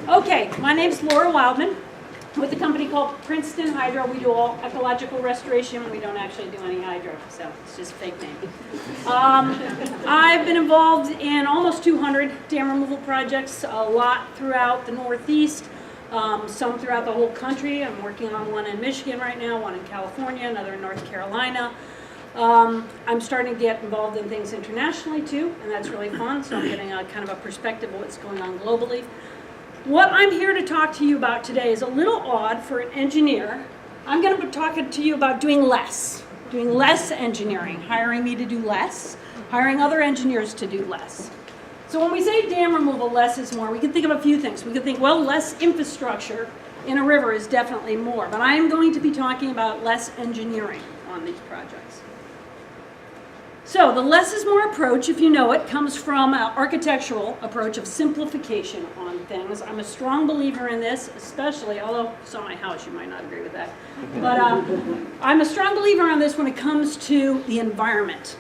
Okay, my name's Laura Wildman with a company called Princeton Hydro. We do all ecological restoration. We don't actually do any hydro, so it's just a fake name. I've been involved in almost 200 dam removal projects, a lot throughout the Northeast, some throughout the whole country. I'm working on one in Michigan right now, one in California, another in North Carolina. I'm starting to get involved in things internationally too, and that's really fun, so I'm getting a kind of a perspective of what's going on globally. What I'm here to talk to you about today is a little odd for an engineer. I'm going to be talking to you about doing less engineering, hiring me to do less, hiring other engineers to do less. So when we say dam removal, less is more, we can think of a few things. We can think, well, less infrastructure in a river is definitely more, but I am going to be talking about less engineering on these projects. So the less is more approach, if you know it, comes from an architectural approach of simplification on things. I'm a strong believer in this, especially, although if you saw my house, you might not agree with that. But I'm a strong believer on this when it comes to the environment.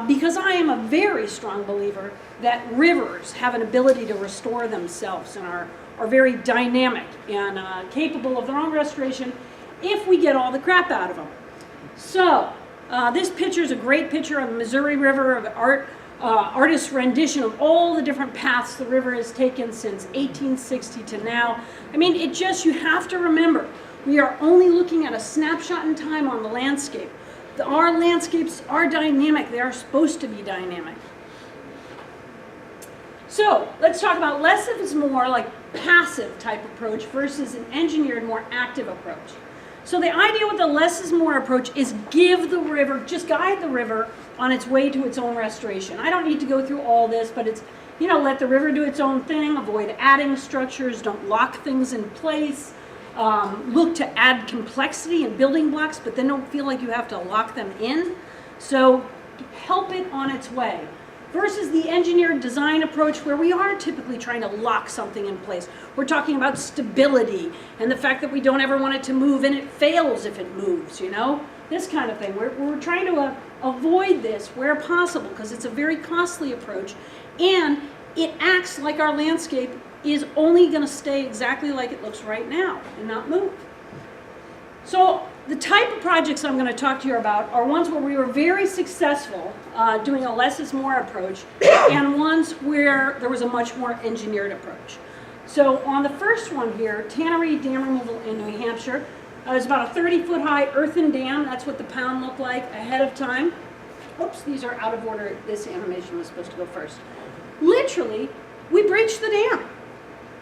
Because I am a very strong believer that rivers have an ability to restore themselves and are very dynamic and capable of their own restoration if we get all the crap out of them. So, this picture is a great picture of the Missouri River, of artist's rendition of all the different paths the river has taken since 1860 to now. I mean, you have to remember, we are only looking at a snapshot in time on the landscape. Our landscapes are dynamic. They are supposed to be dynamic. So, let's talk about less is more like passive type approach versus an engineered, more active approach. So the idea with the less is more approach is just guide the river on its way to its own restoration. I don't need to go through all this, but it's, let the river do its own thing, avoid adding structures, don't lock things in place, look to add complexity and building blocks, but then don't feel like you have to lock them in. So help it on its way. Versus the engineered design approach where we are typically trying to lock something in place. We're talking about stability and the fact that we don't ever want it to move and it fails if it moves, this kind of thing. We're trying to avoid this where possible because it's a very costly approach and it acts like our landscape is only going to stay exactly like it looks right now and not move. So the type of projects I'm going to talk to you about are ones where we were very successful doing a less is more approach and ones where there was a much more engineered approach. So on the first one here, Tannery Dam Removal in New Hampshire, it's about a 30-foot high earthen dam. That's what the pound looked like ahead of time. Oops, these are out of order. This animation was supposed to go first. Literally, we breached the dam.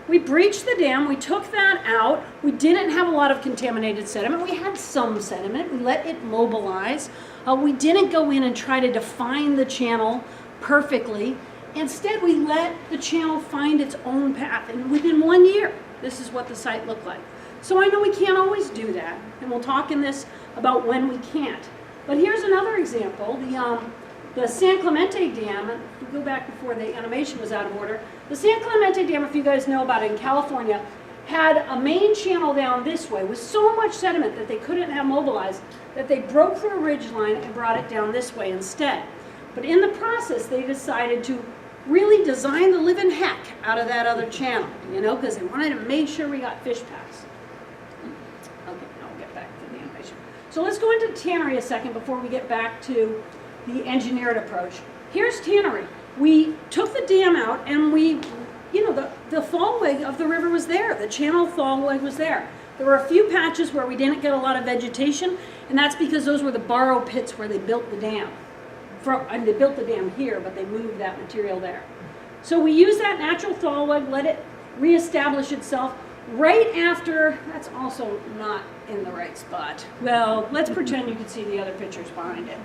We breached the dam, we took that out, we didn't have a lot of contaminated sediment, we had some sediment, we let it mobilize. We didn't go in and try to define the channel perfectly. Instead, we let the channel find its own path, and within 1 year, this is what the site looked like. So I know we can't always do that, and we'll talk in this about when we can't. But here's another example, the San Clemente Dam, if we go back before the animation was out of order, the San Clemente Dam, if you guys know about it in California, had a main channel down this way with so much sediment that they couldn't have mobilized that they broke through a ridge line and brought it down this way instead. But in the process, they decided to really design the living heck out of that other channel, because they wanted to make sure we got fish paths. Okay, now we'll get back to the animation. So let's go into Tannery a second before we get back to the engineered approach. Here's Tannery. We took the dam out and the fallway of the river was there. The channel fallway was there. There were a few patches where we didn't get a lot of vegetation, and that's because those were the borrow pits where they built the dam. They built the dam here, but they moved that material there. So we used that natural fallway, let it reestablish itself right after, that's also not in the right spot. Well, let's pretend you can see the other pictures behind it.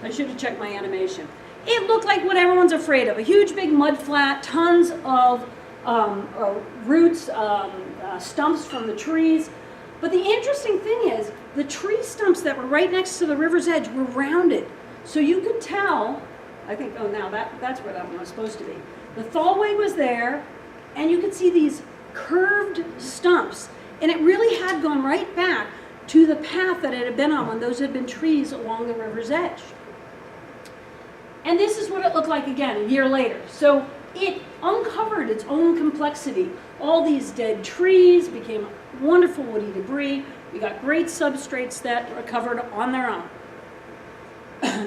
I should have checked my animation. It looked like what everyone's afraid of, a huge big mud flat, tons of roots, stumps from the trees. But the interesting thing is, the tree stumps that were right next to the river's edge were rounded. So you could tell, I think, oh, now that's where that one was supposed to be. The fallway was there, and you could see these curved stumps. And it really had gone right back to the path that it had been on when those had been trees along the river's edge. And this is what it looked like again a year later. So it uncovered its own complexity. All these dead trees became wonderful woody debris. We got great substrates that recovered on their own.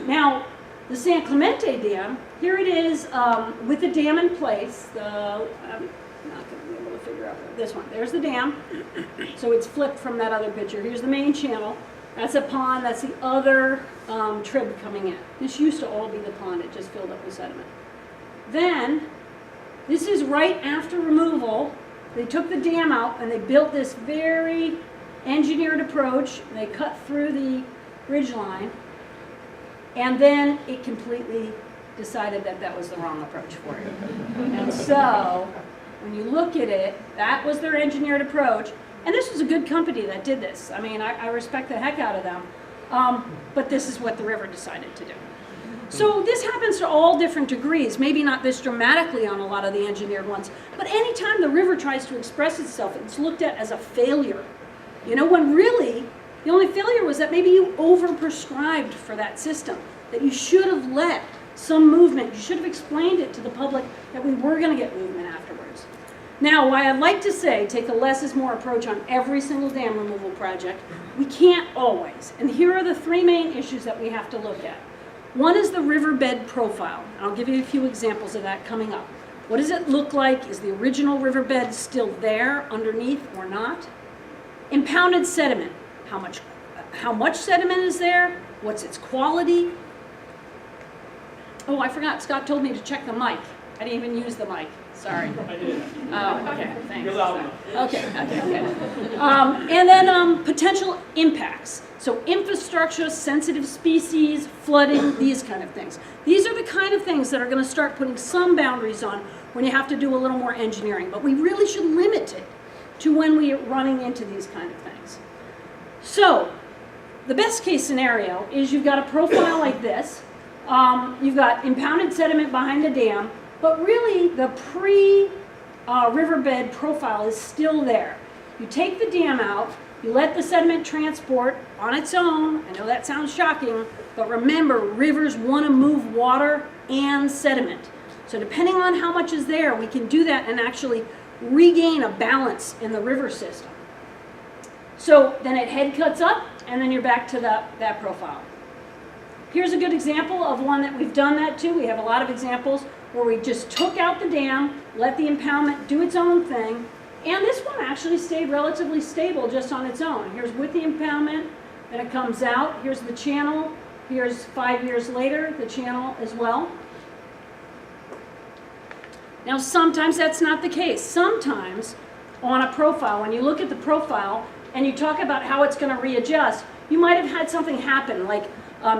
Now, the San Clemente Dam, here it is with the dam in place. I'm not going to be able to figure out this one. There's the dam. So it's flipped from that other picture. Here's the main channel. That's a pond. That's the other trib coming in. This used to all be the pond. It just filled up with sediment. Then, this is right after removal. They took the dam out and they built this very engineered approach. They cut through the ridge line. And then it completely decided that that was the wrong approach for it. And so, when you look at it, that was their engineered approach. And this was a good company that did this. I mean, I respect the heck out of them. But this is what the river decided to do. So this happens to all different degrees. Maybe not this dramatically on a lot of the engineered ones. But anytime the river tries to express itself, it's looked at as a failure. You know, when really, the only failure was that maybe you overprescribed for that system, that you should have let some movement, you should have explained it to the public that we were going to get movement afterwards. Now, why I'd like to say take a less is more approach on every single dam removal project, we can't always. And here are the three main issues that we have to look at. One is the riverbed profile. I'll give you a few examples of that coming up. What does it look like? Is the original riverbed still there underneath or not? Impounded sediment. How much sediment is there? What's its quality? Oh, I forgot. Scott told me to check the mic. I didn't even use the mic. Sorry. I did. Oh, okay. Thanks. You're loud enough. Okay. And then potential impacts. So infrastructure, sensitive species, flooding, these kind of things. These are the kind of things that are going to start putting some boundaries on when you have to do a little more engineering. But we really should limit it to when we are running into these kind of things. So, the best case scenario is you've got a profile like this. You've got impounded sediment behind the dam, but really the pre-riverbed profile is still there. You take the dam out, you let the sediment transport on its own. I know that sounds shocking, but remember, rivers want to move water and sediment. So depending on how much is there, we can do that and actually regain a balance in the river system. So then it head cuts up, and then you're back to that profile. Here's a good example of one that we've done that to. We have a lot of examples where we just took out the dam, let the impoundment do its own thing, and this one actually stayed relatively stable just on its own. Here's with the impoundment, and it comes out. Here's the channel. Here's 5 years later, the channel as well. Now, sometimes that's not the case. Sometimes on a profile, when you look at the profile and you talk about how it's going to readjust, you might have had something happen like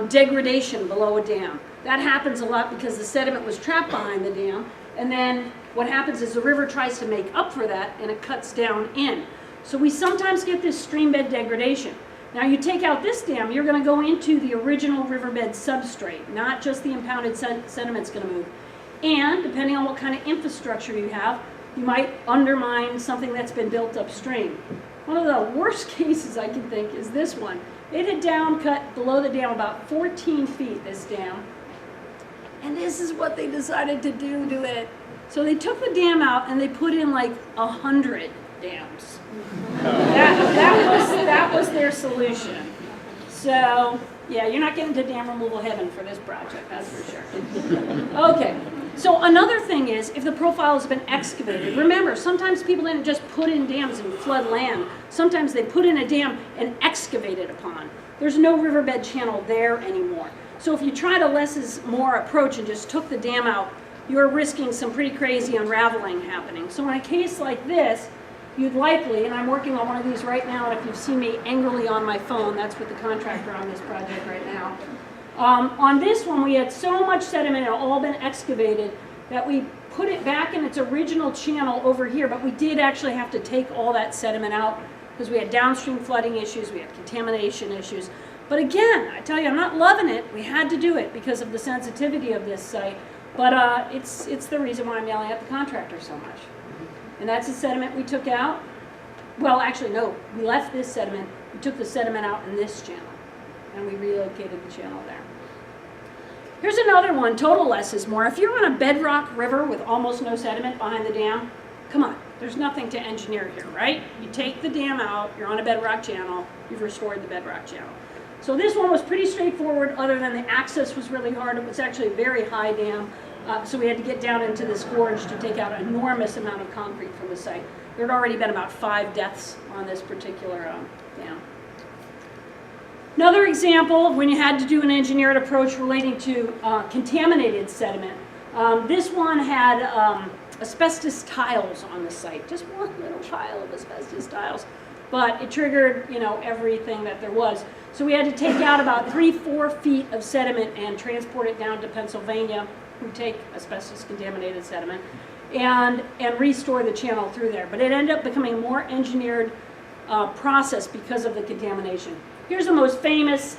degradation below a dam. That happens a lot because the sediment was trapped behind the dam, and then what happens is the river tries to make up for that and it cuts down in. So we sometimes get this stream bed degradation. Now you take out this dam, you're going to go into the original riverbed substrate, not just the impounded sediment's going to move. And depending on what kind of infrastructure you have, you might undermine something that's been built upstream. One of the worst cases I can think is this one. It had down cut below the dam about 14 feet, this dam. And this is what they decided to do to it. So they took the dam out and they put in like 100 dams. That was their solution. So, yeah, you're not getting to dam removal heaven for this project, that's for sure. Okay, so another thing is if the profile has been excavated. Remember, sometimes people didn't just put in dams and flood land. Sometimes they put in a dam and excavate it upon. There's no riverbed channel there anymore. So if you tried a less is more approach and just took the dam out, you're risking some pretty crazy unraveling happening. So in a case like this, you'd likely, and I'm working on one of these right now, and if you've seen me angrily on my phone, that's with the contractor on this project right now. On this one, we had so much sediment, it had all been excavated, that we put it back in its original channel over here, but we did actually have to take all that sediment out because we had downstream flooding issues, we had contamination issues. But again, I tell you, I'm not loving it. We had to do it because of the sensitivity of this site, but it's the reason why I'm yelling at the contractor so much. And that's the sediment we took out. Well, actually, no, we left this sediment. We took the sediment out in this channel, and we relocated the channel there. Here's another one, total less is more. If you're on a bedrock river with almost no sediment behind the dam, come on, there's nothing to engineer here, right? You take the dam out, you're on a bedrock channel, you've restored the bedrock channel. So this one was pretty straightforward, other than the access was really hard. It was actually a very high dam, so we had to get down into this gorge to take out an enormous amount of concrete from the site. There had already been about 5 deaths on this particular dam. Another example of when you had to do an engineered approach relating to contaminated sediment. This one had asbestos tiles on the site, just one little pile of asbestos tiles, but it triggered, you know, everything that there was. So we had to take out about 3-4 feet of sediment and transport it down to Pennsylvania, who take asbestos contaminated sediment, and restore the channel through there. But it ended up becoming a more engineered process because of the contamination. Here's the most famous,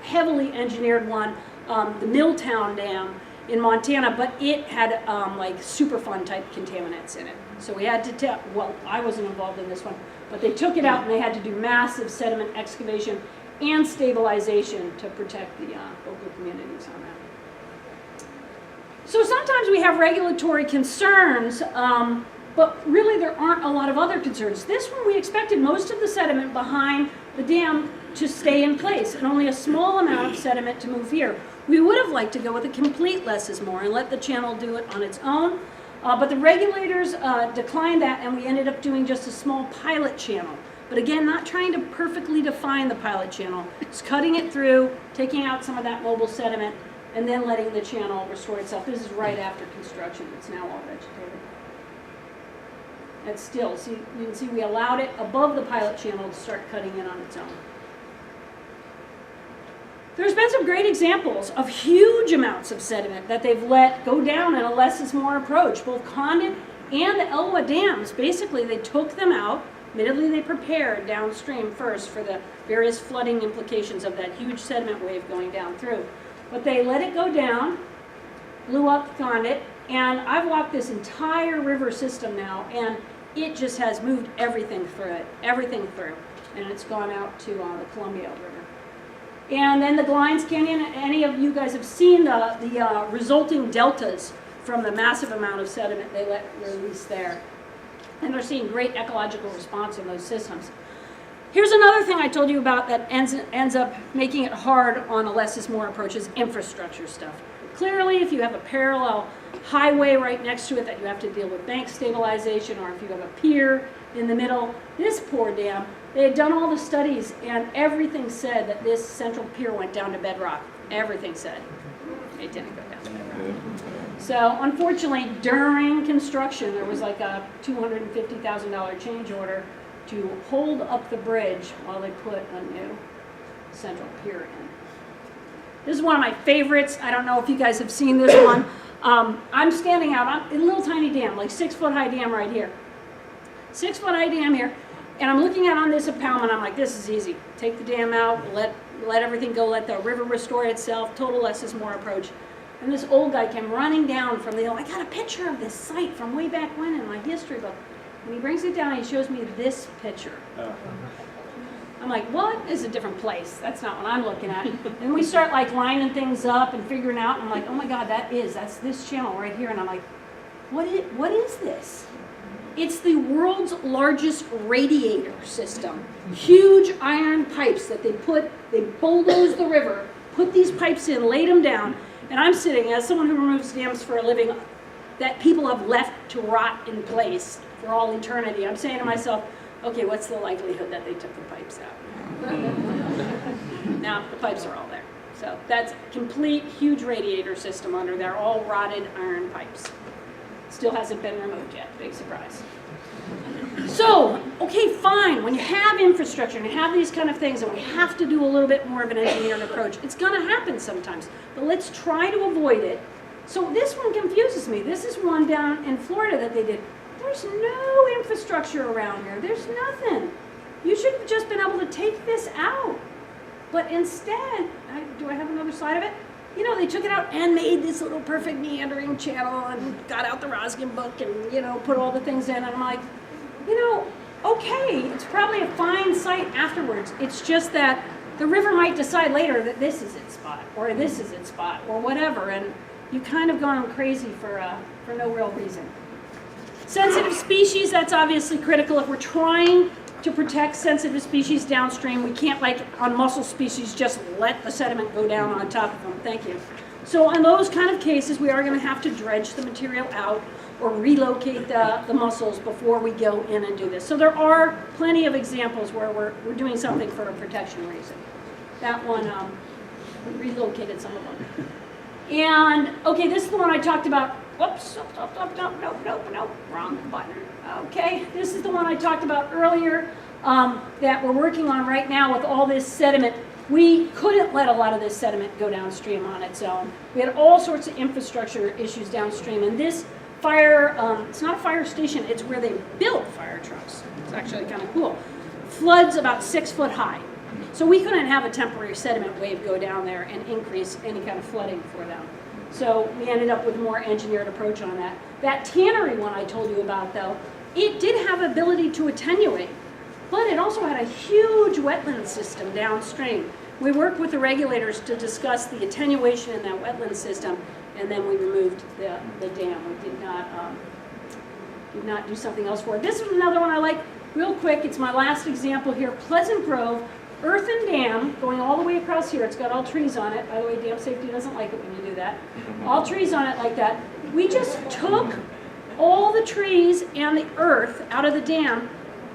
heavily engineered one, the Milltown Dam in Montana, but it had like Superfund type contaminants in it. So we had to well, I wasn't involved in this one, but they took it out and they had to do massive sediment excavation and stabilization to protect the local communities on that. So sometimes we have regulatory concerns, but really there aren't a lot of other concerns. This one we expected most of the sediment behind the dam to stay in place and only a small amount of sediment to move here. We would have liked to go with a complete less is more and let the channel do it on its own, but the regulators declined that, and we ended up doing just a small pilot channel. But again, not trying to perfectly define the pilot channel, just cutting it through, taking out some of that mobile sediment, and then letting the channel restore itself. This is right after construction. It's now all vegetated. And still, see, you can see we allowed it above the pilot channel to start cutting in on its own. There's been some great examples of huge amounts of sediment that they've let go down in a less is more approach. Both Condon and the Elwha dams, basically they took them out. Admittedly, they prepared downstream first for the various flooding implications of that huge sediment wave going down through. But they let it go down, blew up the conduit, and I've walked this entire river system now, and it just has moved everything through it, and it's gone out to the Columbia River. And then the Glines Canyon, any of you guys have seen the resulting deltas from the massive amount of sediment they let release there. And they're seeing great ecological response in those systems. Here's another thing I told you about that ends up making it hard on a less is more approach is infrastructure stuff. Clearly, if you have a parallel highway right next to it that you have to deal with bank stabilization, or if you have a pier in the middle, this poor dam, they had done all the studies and everything said that this central pier went down to bedrock. Everything said. It didn't go down to bedrock. So unfortunately, during construction, there was like a $250,000 change order to hold up the bridge while they put a new central pier in. This is one of my favorites. I don't know if you guys have seen this one. I'm standing out on a little tiny dam, like 6-foot high dam right here. 6-foot high dam here. And I'm looking out on this impoundment. I'm like, this is easy. Take the dam out, let everything go, let the river restore itself, total less is more approach. And this old guy came running down from the hill. I got a picture of this site from way back when in my history book. And he brings it down and he shows me this picture. I'm like, what? This is a different place. That's not what I'm looking at. And we start like lining things up and figuring out. And I'm like, oh my God, that's this channel right here. And I'm like, what is this? It's the world's largest radiator system. Huge iron pipes that they bulldoze the river, put these pipes in, laid them down. And I'm sitting, as someone who removes dams for a living, that people have left to rot in place for all eternity. I'm saying to myself, okay, what's the likelihood that they took the pipes out? Now, the pipes are all there. So that's a complete, huge radiator system under there, all rotted iron pipes. Still hasn't been removed yet, big surprise. So, okay, fine, when you have infrastructure and you have these kind of things and we have to do a little bit more of an engineered approach, it's gonna happen sometimes, but let's try to avoid it. So this one confuses me. This is one down in Florida that they did. There's no infrastructure around here. There's nothing. You should have just been able to take this out. But instead, do I have another slide of it? You know, they took it out and made this little perfect meandering channel and got out the Roskin book and, you know, put all the things in. And I'm like, you know, okay, it's probably a fine site afterwards. It's just that the river might decide later that this is its spot, or this is its spot, or whatever, and you've kind of gone crazy for no real reason. Sensitive species, that's obviously critical. If we're trying to protect sensitive species downstream, we can't, like on mussel species, just let the sediment go down on top of them. Thank you. So in those kind of cases, we are going to have to dredge the material out or relocate the mussels before we go in and do this. So there are plenty of examples where we're doing something for a protection reason. That one, we relocated some of them. And, okay, this is the one I talked about. Whoops, nope, wrong button. Okay, this is the one I talked about earlier that we're working on right now with all this sediment. We couldn't let a lot of this sediment go downstream on its own. We had all sorts of infrastructure issues downstream, and this fire, it's not a fire station, it's where they build fire trucks. It's actually kind of cool. Floods about 6 foot high. So we couldn't have a temporary sediment wave go down there and increase any kind of flooding for them. So we ended up with a more engineered approach on that. That tannery one I told you about, though, it did have ability to attenuate, but it also had a huge wetland system downstream. We worked with the regulators to discuss the attenuation in that wetland system, and then we removed the dam. We did not do something else for it. This is another one I like real quick. It's my last example here. Pleasant Grove, earthen dam going all the way across here. It's got all trees on it. By the way, dam safety doesn't like it when you do that. All trees on it like that. We just took all the trees and the earth out of the dam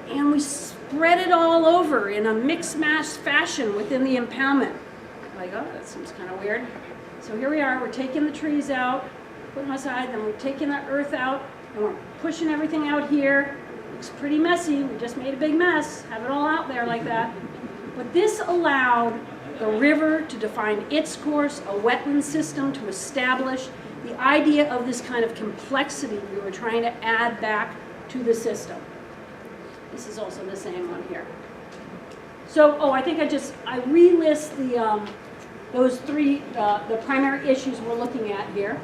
and we spread it all over in a mix-match fashion within the impoundment. Like, oh, that seems kind of weird. So here we are. We're taking the trees out, putting them aside, then we're taking the earth out, and we're pushing everything out here. Looks pretty messy. We just made a big mess. Have it all out there like that. But this allowed the river to define its course, a wetland system to establish the idea of this kind of complexity we were trying to add back to the system. This is also the same one here. So, oh, I think I relist those three, the primary issues we're looking at here.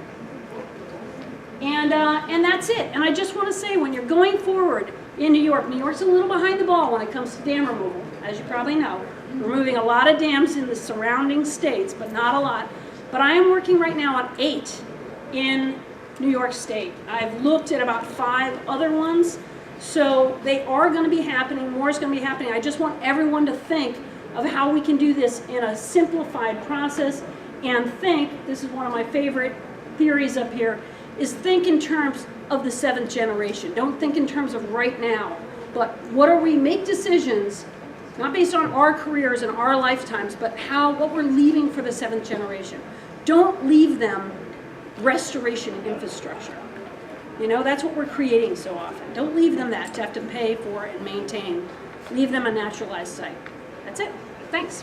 And that's it. And I just want to say, when you're going forward in New York's a little behind the ball when it comes to dam removal, as you probably know. We're removing a lot of dams in the surrounding states, but not a lot. But I am working right now on 8 in New York State. I've looked at about 5 other ones. So they are going to be happening, more is going to be happening. I just want everyone to think of how we can do this in a simplified process and think, this is one of my favorite theories up here, is think in terms of the 7th generation. Don't think in terms of right now, but what are we, make decisions, not based on our careers and our lifetimes, but what we're leaving for the 7th generation. Don't leave them restoration infrastructure. You know, that's what we're creating so often. Don't leave them that to have to pay for and maintain. Leave them a naturalized site. That's it. Thanks.